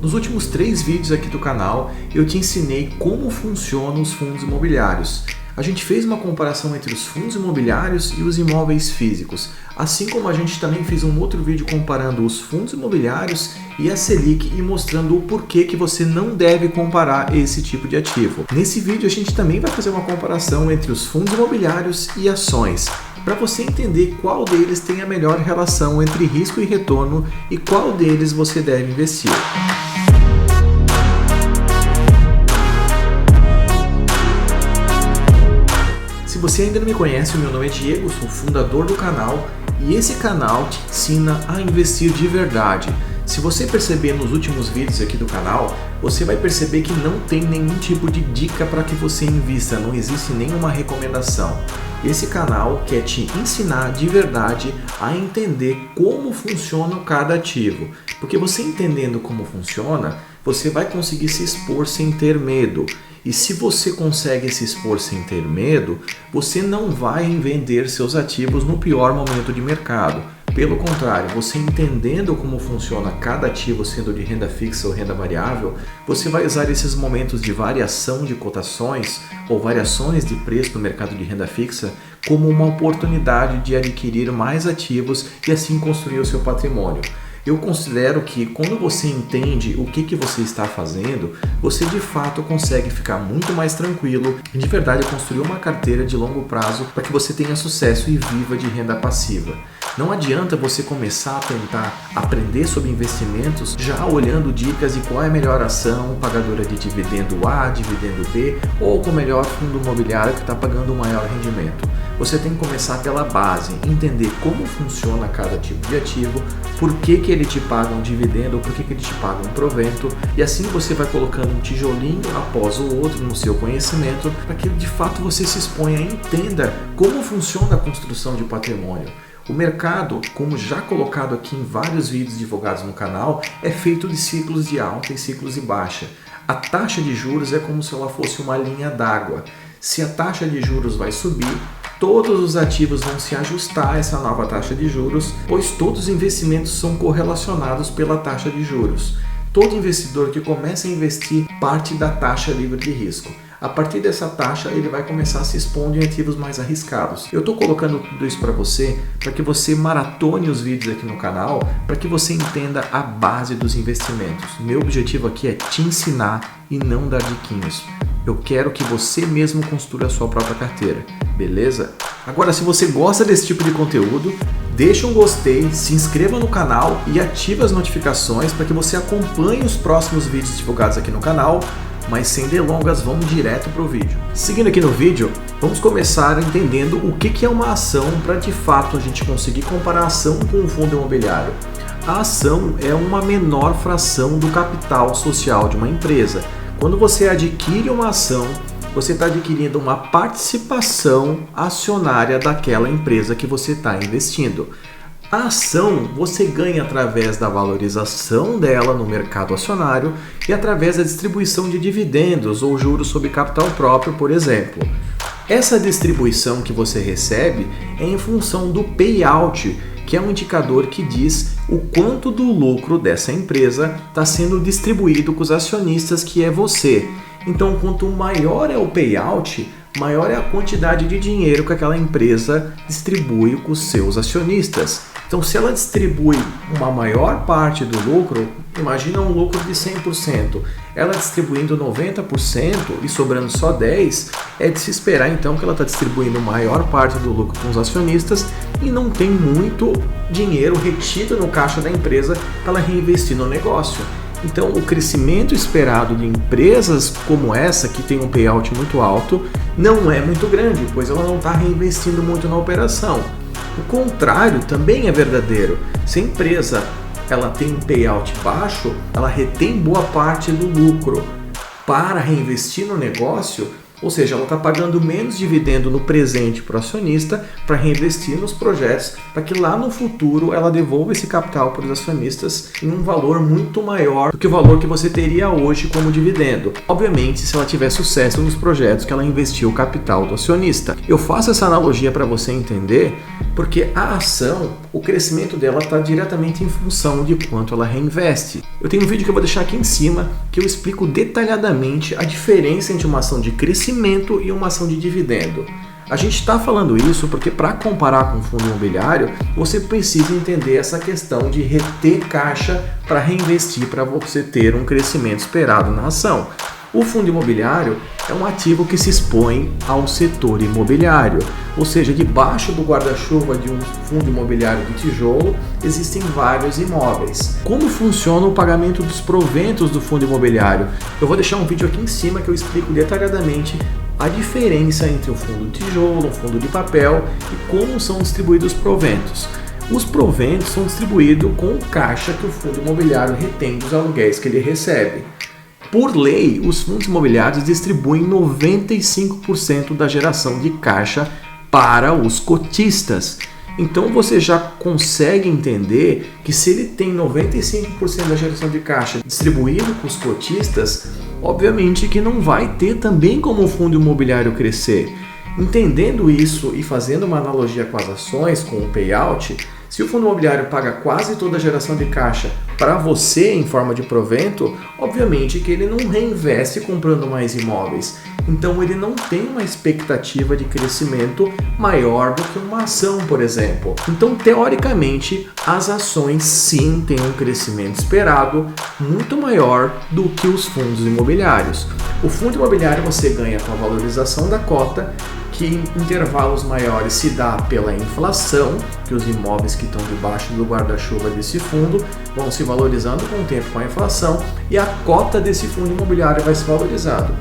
Nos últimos 3 vídeos aqui do canal, eu te ensinei como funcionam os fundos imobiliários. A gente fez uma comparação entre os fundos imobiliários e os imóveis físicos, assim como a gente também fez um outro vídeo comparando os fundos imobiliários e a Selic e mostrando o porquê que você não deve comparar esse tipo de ativo. Nesse vídeo a gente também vai fazer uma comparação entre os fundos imobiliários e ações, para você entender qual deles tem a melhor relação entre risco e retorno e qual deles você deve investir. Se você ainda não me conhece, o meu nome é Diego, sou fundador do canal e esse canal te ensina a investir de verdade. Se você perceber nos últimos vídeos aqui do canal, você vai perceber que não tem nenhum tipo de dica para que você invista, não existe nenhuma recomendação. Esse canal quer te ensinar de verdade a entender como funciona cada ativo, porque você entendendo como funciona, você vai conseguir se expor sem ter medo. E se você consegue se expor sem ter medo, você não vai vender seus ativos no pior momento de mercado. Pelo contrário, você entendendo como funciona cada ativo, sendo de renda fixa ou renda variável, você vai usar esses momentos de variação de cotações ou variações de preço no mercado de renda fixa como uma oportunidade de adquirir mais ativos e assim construir o seu patrimônio. Eu considero que quando você entende o que você está fazendo, você de fato consegue ficar muito mais tranquilo e de verdade construir uma carteira de longo prazo para que você tenha sucesso e viva de renda passiva. Não adianta você começar a tentar aprender sobre investimentos já olhando dicas de qual é a melhor ação, pagadora de dividendo A, dividendo B ou com o melhor fundo imobiliário que está pagando o maior rendimento. Você tem que começar pela base, entender como funciona cada tipo de ativo, por que ele te paga um dividendo ou por que ele te paga um provento, e assim você vai colocando um tijolinho após o outro no seu conhecimento para que de fato você se exponha e entenda como funciona a construção de patrimônio. O mercado, como já colocado aqui em vários vídeos divulgados no canal, é feito de ciclos de alta e ciclos de baixa. A taxa de juros é como se ela fosse uma linha d'água. Se a taxa de juros vai subir, todos os ativos vão se ajustar a essa nova taxa de juros, pois todos os investimentos são correlacionados pela taxa de juros. Todo investidor que começa a investir parte da taxa livre de risco. A partir dessa taxa, ele vai começar a se expondo em ativos mais arriscados. Eu estou colocando tudo isso para que você maratone os vídeos aqui no canal, para que você entenda a base dos investimentos. Meu objetivo aqui é te ensinar e não dar diquinhos. Eu quero que você mesmo construa a sua própria carteira, beleza? Agora, se você gosta desse tipo de conteúdo, deixa um gostei, se inscreva no canal e ative as notificações para que você acompanhe os próximos vídeos divulgados aqui no canal. Mas sem delongas, vamos direto para o vídeo. Seguindo aqui no vídeo, vamos começar entendendo o que é uma ação para de fato a gente conseguir comparar a ação com um fundo imobiliário. A ação é uma menor fração do capital social de uma empresa. Quando você adquire uma ação, você está adquirindo uma participação acionária daquela empresa que você está investindo. A ação você ganha através da valorização dela no mercado acionário e através da distribuição de dividendos ou juros sobre capital próprio, por exemplo. Essa distribuição que você recebe é em função do payout, que é um indicador que diz o quanto do lucro dessa empresa está sendo distribuído com os acionistas, que é você. Então, quanto maior é o payout, maior é a quantidade de dinheiro que aquela empresa distribui com os seus acionistas. Então, se ela distribui uma maior parte do lucro, imagina um lucro de 100%, ela distribuindo 90% e sobrando só 10%, é de se esperar então que ela está distribuindo a maior parte do lucro com os acionistas e não tem muito dinheiro retido no caixa da empresa para ela reinvestir no negócio. Então, o crescimento esperado de empresas como essa, que tem um payout muito alto, não é muito grande, pois ela não está reinvestindo muito na operação. O contrário também é verdadeiro. Se a empresa ela tem um payout baixo, ela retém boa parte do lucro para reinvestir no negócio, ou seja, ela está pagando menos dividendo no presente para o acionista para reinvestir nos projetos, para que lá no futuro ela devolva esse capital para os acionistas em um valor muito maior do que o valor que você teria hoje como dividendo. Obviamente, se ela tiver sucesso nos projetos que ela investiu o capital do acionista. Eu faço essa analogia para você entender, porque a ação o crescimento dela está diretamente em função de quanto ela reinveste. Eu tenho um vídeo que eu vou deixar aqui em cima que eu explico detalhadamente a diferença entre uma ação de crescimento e uma ação de dividendo. A gente está falando isso porque para comparar com o fundo imobiliário, você precisa entender essa questão de reter caixa para reinvestir para você ter um crescimento esperado na ação. O fundo imobiliário é um ativo que se expõe ao setor imobiliário, ou seja, debaixo do guarda-chuva de um fundo imobiliário de tijolo existem vários imóveis. Como funciona o pagamento dos proventos do fundo imobiliário? Eu vou deixar um vídeo aqui em cima que eu explico detalhadamente a diferença entre o fundo de tijolo, o fundo de papel e como são distribuídos os proventos. Os proventos são distribuídos com o caixa que o fundo imobiliário retém dos aluguéis que ele recebe. Por lei, os fundos imobiliários distribuem 95% da geração de caixa para os cotistas. Então você já consegue entender que se ele tem 95% da geração de caixa distribuído com os cotistas, obviamente que não vai ter também como o fundo imobiliário crescer. Entendendo isso e fazendo uma analogia com as ações, com o payout, se o fundo imobiliário paga quase toda a geração de caixa para você em forma de provento, obviamente que ele não reinveste comprando mais imóveis. Então ele não tem uma expectativa de crescimento maior do que uma ação, por exemplo. Então, teoricamente, as ações sim têm um crescimento esperado muito maior do que os fundos imobiliários. O fundo imobiliário você ganha com a valorização da cota, que em intervalos maiores se dá pela inflação, que os imóveis que estão debaixo do guarda-chuva desse fundo vão se valorizando com o tempo com a inflação e a cota desse fundo imobiliário vai se valorizando.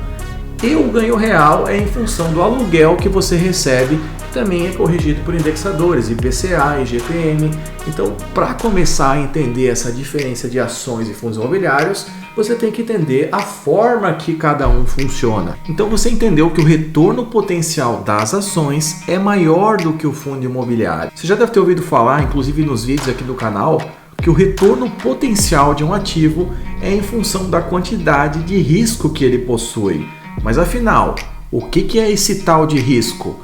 E o ganho real é em função do aluguel que você recebe, que também é corrigido por indexadores, IPCA, IGPM. Então, para começar a entender essa diferença de ações e fundos imobiliários, você tem que entender a forma que cada um funciona. Então você entendeu que o retorno potencial das ações é maior do que o fundo imobiliário. Você já deve ter ouvido falar, inclusive nos vídeos aqui do canal, que o retorno potencial de um ativo é em função da quantidade de risco que ele possui. Mas afinal, o que é esse tal de risco?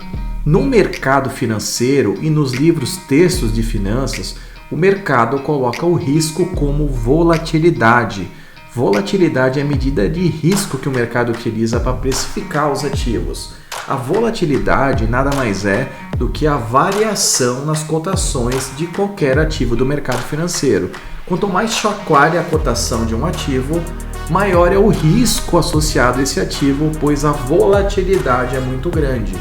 No mercado financeiro e nos livros textos de finanças, o mercado coloca o risco como volatilidade. Volatilidade é a medida de risco que o mercado utiliza para precificar os ativos. A volatilidade nada mais é do que a variação nas cotações de qualquer ativo do mercado financeiro. Quanto mais chacoalha a cotação de um ativo, maior é o risco associado a esse ativo, pois a volatilidade é muito grande.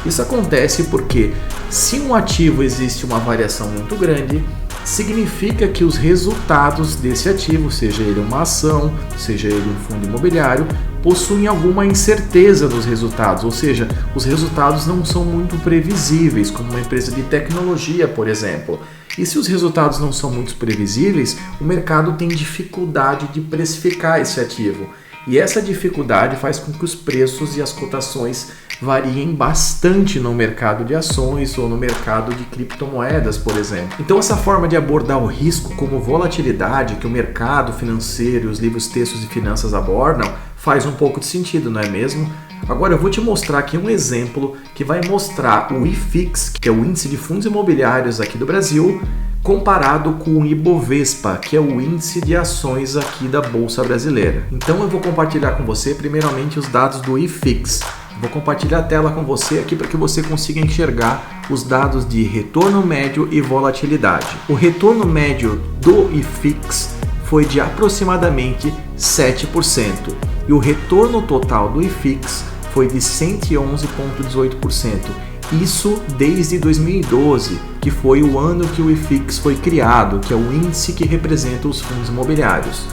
Isso acontece porque, se um ativo existe uma variação muito grande, significa que os resultados desse ativo, seja ele uma ação, seja ele um fundo imobiliário, possuem alguma incerteza dos resultados, ou seja, os resultados não são muito previsíveis, como uma empresa de tecnologia, por exemplo. E se os resultados não são muito previsíveis, o mercado tem dificuldade de precificar esse ativo. E essa dificuldade faz com que os preços e as cotações variem bastante no mercado de ações ou no mercado de criptomoedas, por exemplo. Então essa forma de abordar o risco como volatilidade que o mercado financeiro e os livros textos de finanças abordam faz um pouco de sentido, não é mesmo? Agora eu vou te mostrar aqui um exemplo que vai mostrar o IFIX, que é o índice de fundos imobiliários aqui do Brasil, comparado com o Ibovespa, que é o índice de ações aqui da Bolsa Brasileira. Então eu vou compartilhar com você primeiramente os dados do IFIX. Vou compartilhar a tela com você aqui para que você consiga enxergar os dados de retorno médio e volatilidade. O retorno médio do IFIX foi de aproximadamente 7% e o retorno total do IFIX foi de 111,18%. Isso desde 2012, que foi o ano que o IFIX foi criado, que é o índice que representa os fundos imobiliários.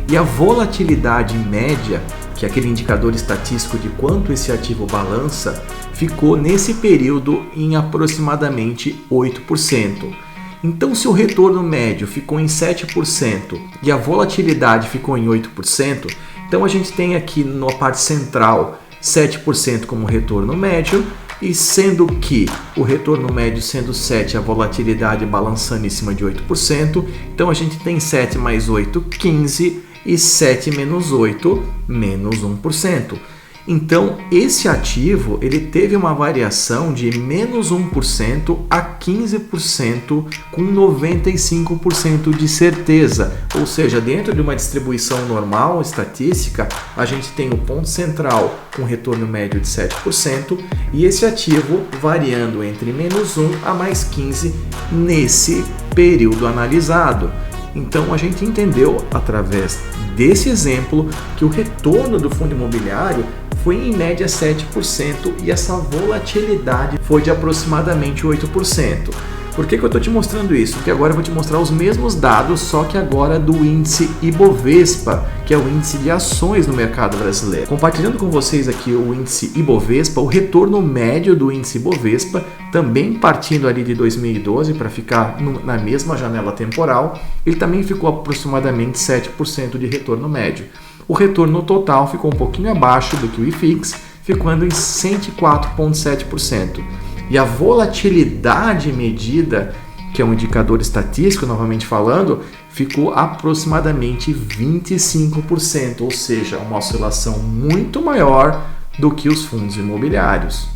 E a volatilidade média, que é aquele indicador estatístico de quanto esse ativo balança, ficou nesse período em aproximadamente 8%. Então, se o retorno médio ficou em 7% e a volatilidade ficou em 8%, então a gente tem aqui na parte central 7% como retorno médio, e sendo que o retorno médio sendo 7, a volatilidade balançando em cima de 8%, então a gente tem 7 mais 8, 15, e 7 menos 8, menos 1%. Então, esse ativo ele teve uma variação de menos 1% a 15% com 95% de certeza. Ou seja, dentro de uma distribuição normal, estatística, a gente tem o ponto central com retorno médio de 7% e esse ativo variando entre menos 1 a mais 15 nesse período analisado. Então, a gente entendeu através desse exemplo que o retorno do fundo imobiliário foi em média 7% e essa volatilidade foi de aproximadamente 8%. Por que eu estou te mostrando isso? Porque agora eu vou te mostrar os mesmos dados, só que agora do índice Ibovespa, que é o índice de ações no mercado brasileiro. Compartilhando com vocês aqui o índice Ibovespa, o retorno médio do índice Ibovespa, também partindo ali de 2012 para ficar na mesma janela temporal, ele também ficou aproximadamente 7% de retorno médio. O retorno total ficou um pouquinho abaixo do que o IFIX, ficando em 104,7%. E a volatilidade medida, que é um indicador estatístico, novamente falando, ficou aproximadamente 25%, ou seja, uma oscilação muito maior do que os fundos imobiliários.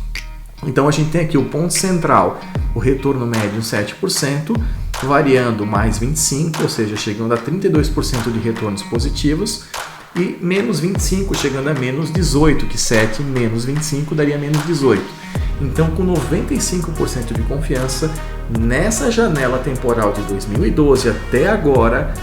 Então a gente tem aqui o ponto central, o retorno médio 7%, variando mais 25%, ou seja, chegando a 32% de retornos positivos, e menos 25, chegando a menos 18, que 7 menos 25 daria menos 18. Então, com 95% de confiança, nessa janela temporal de 2012 até agora,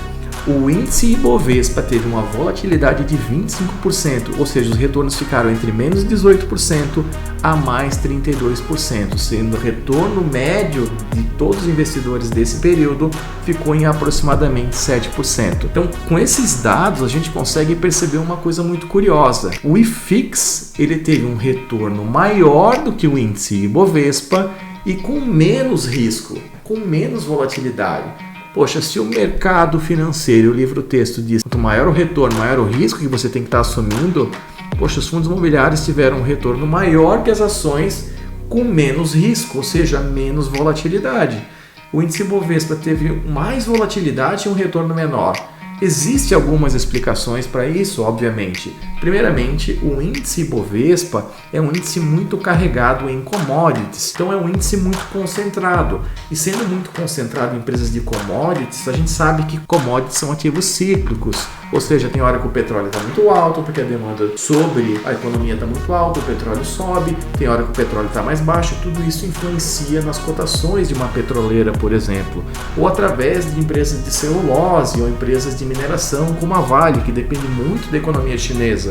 o índice Ibovespa teve uma volatilidade de 25%, ou seja, os retornos ficaram entre menos 18% a mais 32%, sendo o retorno médio de todos os investidores desse período ficou em aproximadamente 7%. Então, com esses dados, a gente consegue perceber uma coisa muito curiosa. O IFIX ele teve um retorno maior do que o índice Ibovespa e com menos risco, com menos volatilidade. Poxa, se o mercado financeiro, o livro-texto diz quanto maior o retorno, maior o risco que você tem que estar assumindo, poxa, os fundos imobiliários tiveram um retorno maior que as ações com menos risco, ou seja, menos volatilidade. O índice Bovespa teve mais volatilidade e um retorno menor. Existem algumas explicações para isso, obviamente. Primeiramente, o índice Bovespa é um índice muito carregado em commodities, então é um índice muito concentrado. E sendo muito concentrado em empresas de commodities, a gente sabe que commodities são ativos cíclicos, ou seja, tem hora que o petróleo está muito alto, porque a demanda sobre a economia está muito alta, o petróleo sobe, tem hora que o petróleo está mais baixo, tudo isso influencia nas cotações de uma petroleira, por exemplo, ou através de empresas de celulose ou empresas de mineração como a Vale, que depende muito da economia chinesa.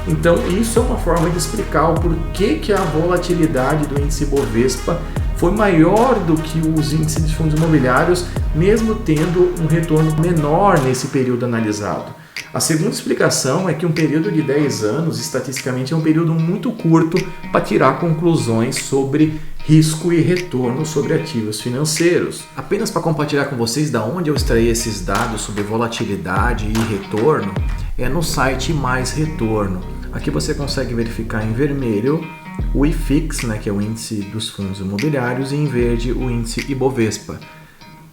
Então isso é uma forma de explicar o porquê que a volatilidade do índice Bovespa foi maior do que os índices de fundos imobiliários, mesmo tendo um retorno menor nesse período analisado. A segunda explicação é que um período de 10 anos, estatisticamente, é um período muito curto para tirar conclusões sobre risco e retorno sobre ativos financeiros. Apenas para compartilhar com vocês da onde eu extraí esses dados sobre volatilidade e retorno, é no site Mais Retorno. Aqui você consegue verificar em vermelho o IFIX, que é o índice dos fundos imobiliários, e em verde o índice Ibovespa.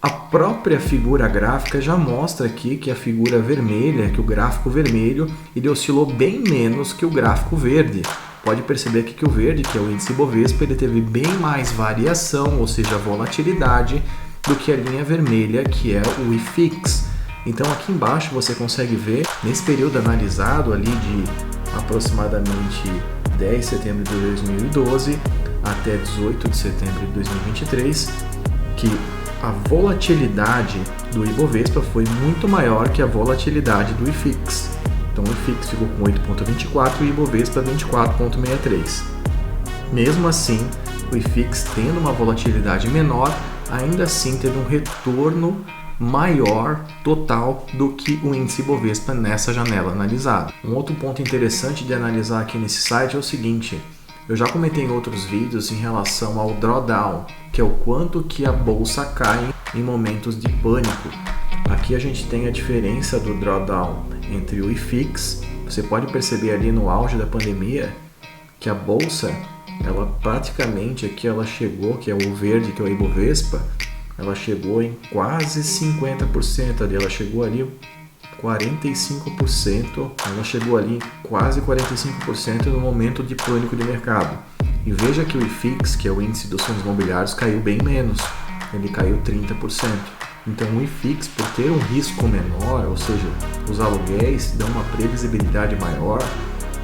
A própria figura gráfica já mostra aqui que a figura vermelha, que o gráfico vermelho, ele oscilou bem menos que o gráfico verde. Pode perceber aqui que o verde, que é o índice Ibovespa, ele teve bem mais variação, ou seja, volatilidade, do que a linha vermelha, que é o IFIX. Então aqui embaixo você consegue ver, nesse período analisado ali de aproximadamente 10 de setembro de 2012 até 18 de setembro de 2023, que a volatilidade do Ibovespa foi muito maior que a volatilidade do IFIX. Então o IFIX ficou com 8,24 e o Ibovespa 24,63. Mesmo assim, o IFIX tendo uma volatilidade menor, ainda assim teve um retorno maior total do que o índice Ibovespa nessa janela analisada. Um outro ponto interessante de analisar aqui nesse site é o seguinte: eu já comentei em outros vídeos em relação ao drawdown, que é o quanto que a bolsa cai em momentos de pânico. Aqui a gente tem a diferença do drawdown entre o IFIX. Você pode perceber ali no auge da pandemia que a bolsa, ela praticamente aqui ela chegou, que é o verde, que é o Ibovespa, ela chegou em quase 50% ali, ela chegou ali 45%, ela chegou ali quase 45% no momento de pânico de mercado. E veja que o IFIX, que é o índice dos fundos imobiliários, caiu bem menos, ele caiu 30%. Então o IFIX, por ter um risco menor, ou seja, os aluguéis dão uma previsibilidade maior,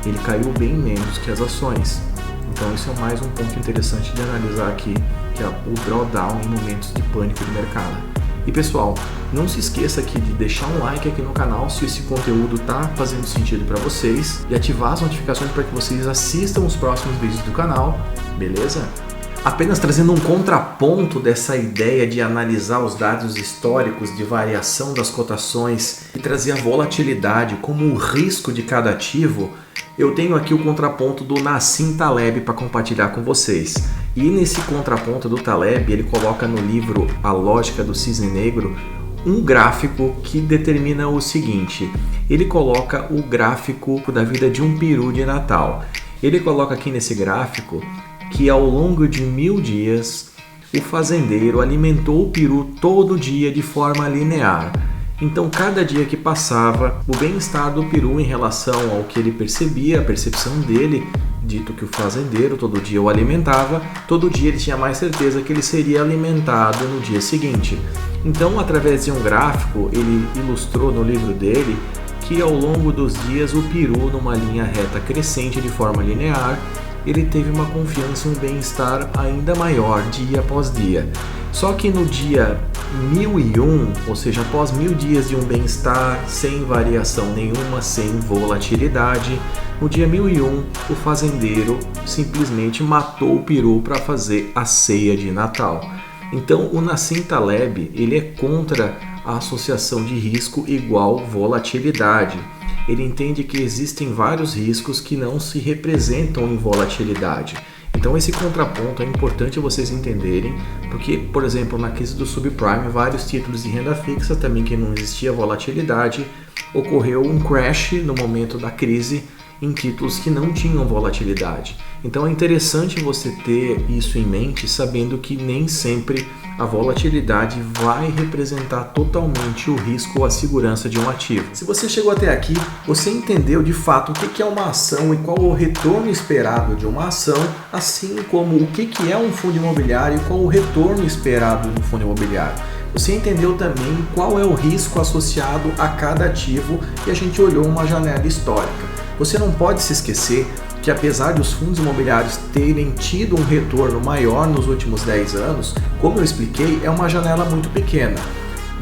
ele caiu bem menos que as ações. Então isso é mais um ponto interessante de analisar aqui, que é o drawdown em momentos de pânico de mercado. E pessoal, não se esqueça aqui de deixar um like aqui no canal se esse conteúdo está fazendo sentido para vocês e ativar as notificações para que vocês assistam os próximos vídeos do canal, beleza? Apenas trazendo um contraponto dessa ideia de analisar os dados históricos de variação das cotações e trazer a volatilidade como o risco de cada ativo, eu tenho aqui o contraponto do Nassim Taleb para compartilhar com vocês. E nesse contraponto do Taleb, ele coloca no livro A Lógica do Cisne Negro um gráfico que determina o seguinte: ele coloca o gráfico da vida de um peru de Natal. Ele coloca aqui nesse gráfico que ao longo de 1000 dias o fazendeiro alimentou o peru todo dia de forma linear. Então, cada dia que passava, o bem-estar do peru em relação ao que ele percebia, a percepção dele, dito que o fazendeiro todo dia o alimentava, todo dia ele tinha mais certeza que ele seria alimentado no dia seguinte. Então, através de um gráfico, ele ilustrou no livro dele que ao longo dos dias o peru, numa linha reta crescente de forma linear, ele teve uma confiança e um bem-estar ainda maior dia após dia. Só que no dia 1001, ou seja, após 1000 dias de um bem-estar, sem variação nenhuma, sem volatilidade, no dia 1001 o fazendeiro simplesmente matou o peru para fazer a ceia de Natal. Então o Nassim Taleb, ele é contra a associação de risco igual volatilidade. Ele entende que existem vários riscos que não se representam em volatilidade. Então esse contraponto é importante vocês entenderem, porque, por exemplo, na crise do subprime, vários títulos de renda fixa, também que não existia volatilidade, ocorreu um crash no momento da crise em títulos que não tinham volatilidade. Então é interessante você ter isso em mente, sabendo que nem sempre a volatilidade vai representar totalmente o risco ou a segurança de um ativo. Se você chegou até aqui, você entendeu de fato o que é uma ação e qual o retorno esperado de uma ação, assim como o que é um fundo imobiliário e qual o retorno esperado de um fundo imobiliário. Você entendeu também qual é o risco associado a cada ativo e a gente olhou uma janela histórica. Você não pode se esquecer que, apesar de os fundos imobiliários terem tido um retorno maior nos últimos 10 anos, como eu expliquei, é uma janela muito pequena.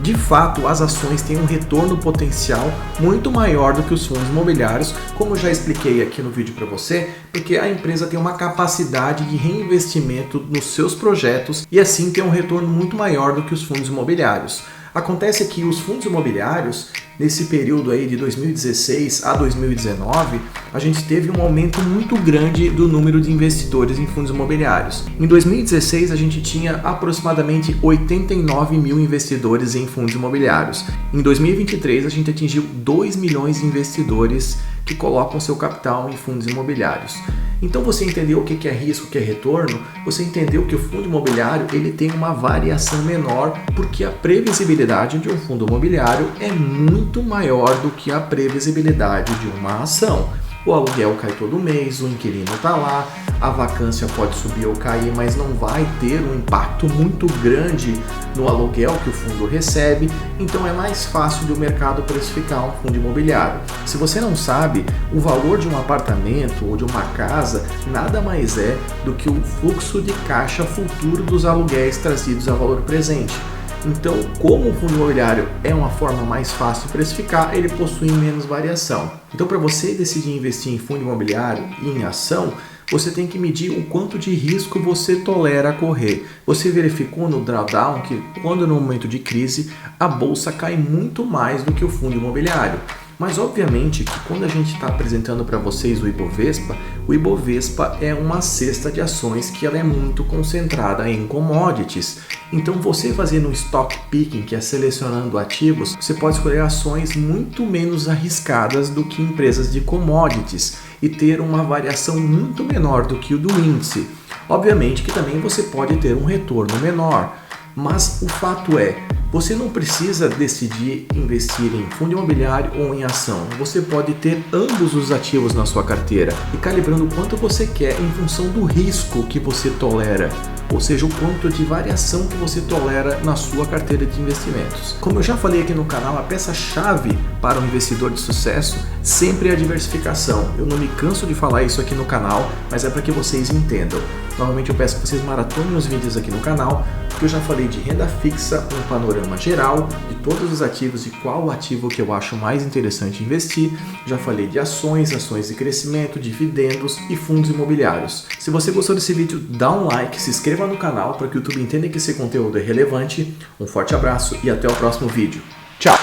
De fato, as ações têm um retorno potencial muito maior do que os fundos imobiliários, como eu já expliquei aqui no vídeo para você, porque a empresa tem uma capacidade de reinvestimento nos seus projetos e assim tem um retorno muito maior do que os fundos imobiliários. Acontece que os fundos imobiliários, nesse período aí de 2016 a 2019, a gente teve um aumento muito grande do número de investidores em fundos imobiliários. Em 2016, a gente tinha aproximadamente 89 mil investidores em fundos imobiliários. Em 2023, a gente atingiu 2 milhões de investidores que colocam seu capital em fundos imobiliários. Então você entendeu o que é risco, o que é retorno, você entendeu que o fundo imobiliário ele tem uma variação menor porque a previsibilidade de um fundo imobiliário é muito maior do que a previsibilidade de uma ação. O aluguel cai todo mês, o inquilino está lá, a vacância pode subir ou cair, mas não vai ter um impacto muito grande no aluguel que o fundo recebe, então é mais fácil do mercado precificar um fundo imobiliário. Se você não sabe, o valor de um apartamento ou de uma casa nada mais é do que o fluxo de caixa futuro dos aluguéis trazidos a valor presente. Então, como o fundo imobiliário é uma forma mais fácil de precificar, ele possui menos variação. Então, para você decidir investir em fundo imobiliário e em ação, você tem que medir o quanto de risco você tolera correr. Você verificou no drawdown que quando no momento de crise, a bolsa cai muito mais do que o fundo imobiliário. Mas obviamente que quando a gente está apresentando para vocês o Ibovespa é uma cesta de ações que ela é muito concentrada em commodities. Então você fazendo um stock picking, que é selecionando ativos, você pode escolher ações muito menos arriscadas do que empresas de commodities e ter uma variação muito menor do que o do índice. Obviamente que também você pode ter um retorno menor. Mas o fato é, você não precisa decidir investir em fundo imobiliário ou em ação. Você pode ter ambos os ativos na sua carteira e calibrando o quanto você quer em função do risco que você tolera, ou seja, o quanto de variação que você tolera na sua carteira de investimentos. Como eu já falei aqui no canal, a peça-chave para um investidor de sucesso sempre é a diversificação. Eu não me canso de falar isso aqui no canal, mas é para que vocês entendam. Novamente eu peço que vocês maratonem os vídeos aqui no canal, porque eu já falei de renda fixa, um panorama geral de todos os ativos e qual ativo que eu acho mais interessante investir. Já falei de ações de crescimento, dividendos e fundos imobiliários. Se você gostou desse vídeo, dá um like, se inscreva no canal para que o YouTube entenda que esse conteúdo é relevante. Um forte abraço e até o próximo vídeo. Tchau!